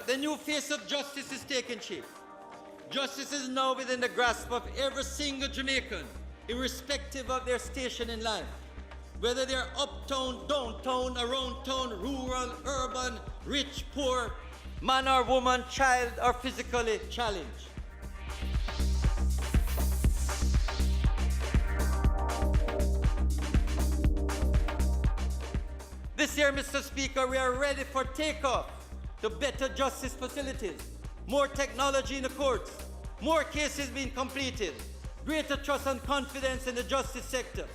The new face of justice is taking shape. Justice is now within the grasp of every single Jamaican, irrespective of their station in life. Whether they're uptown, downtown, around town, rural, urban, rich, poor, man or woman, child or physically challenged. This year, Mr. Speaker, we are ready for takeoff to better justice facilities, more technology in the courts, more cases being completed, greater trust and confidence in the justice sector,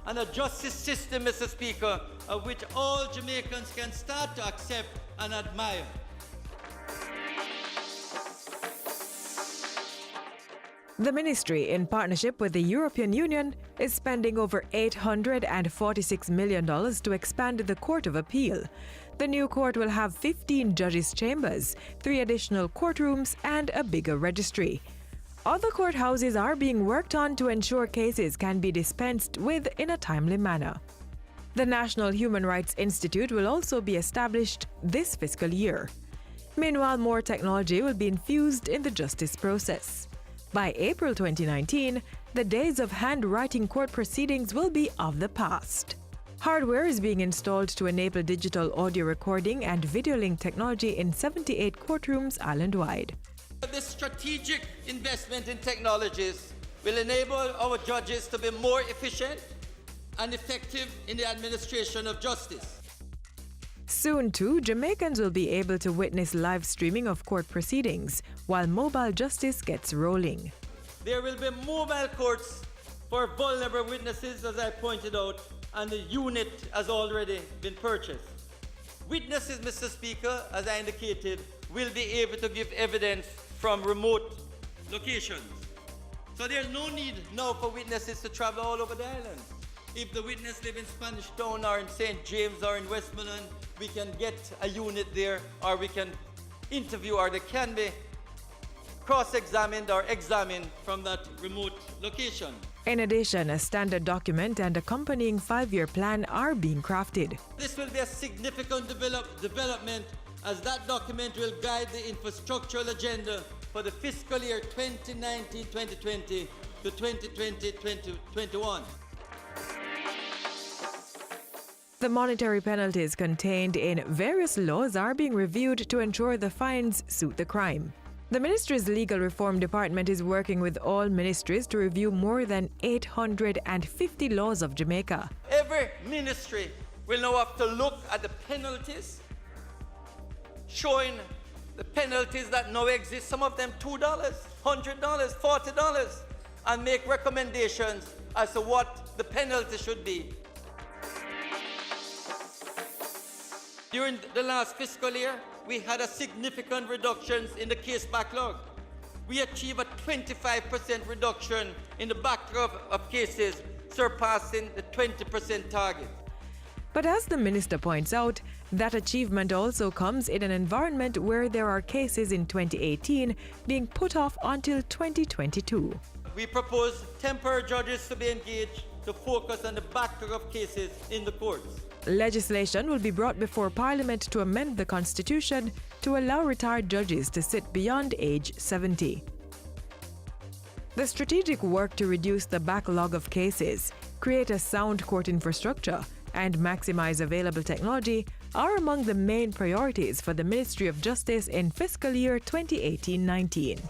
and a justice system, Mr. Speaker, of which all Jamaicans can start to accept and admire. The ministry, in partnership with the European Union, is spending over $846 million to expand the Court of Appeal. The new court will have 15 judges' chambers, 3 additional courtrooms, and a bigger registry. Other courthouses are being worked on to ensure cases can be dispensed with in a timely manner. The National Human Rights Institute will also be established this fiscal year. Meanwhile, more technology will be infused in the justice process. By April 2019, the days of handwriting court proceedings will be of the past. Hardware is being installed to enable digital audio recording and video link technology in 78 courtrooms island-wide. This strategic investment in technologies will enable our judges to be more efficient and effective in the administration of justice. Soon, too, Jamaicans will be able to witness live streaming of court proceedings while mobile justice gets rolling. There will be mobile courts for vulnerable witnesses, as I pointed out, and the unit has already been purchased. Witnesses, Mr. Speaker, as I indicated, will be able to give evidence from remote locations. So there's no need now for witnesses to travel all over the island. If the witness lives in Spanish Town or in St. James or in Westmoreland, we can get a unit there, or we can interview, or they can be cross-examined or examined from that remote location. In addition, a standard document and accompanying 5-year plan are being crafted. This will be a significant development, as that document will guide the infrastructural agenda for the fiscal year 2019-2020 to 2020-2021. The monetary penalties contained in various laws are being reviewed to ensure the fines suit the crime. The ministry's legal reform department is working with all ministries to review more than 850 laws of Jamaica. Every ministry will now have to look at the penalties, showing the penalties that now exist, some of them $2, $100, $40, and make recommendations as to what the penalty should be. During the last fiscal year, we had a significant reduction in the case backlog. We achieved a 25% reduction in the backlog of cases, surpassing the 20% target. But as the minister points out, that achievement also comes in an environment where there are cases in 2018 being put off until 2022. We propose temporary judges to be engaged to focus on the backlog of cases in the courts. Legislation will be brought before Parliament to amend the Constitution to allow retired judges to sit beyond age 70. The strategic work to reduce the backlog of cases, create a sound court infrastructure, and maximize available technology are among the main priorities for the Ministry of Justice in fiscal year 2018-19.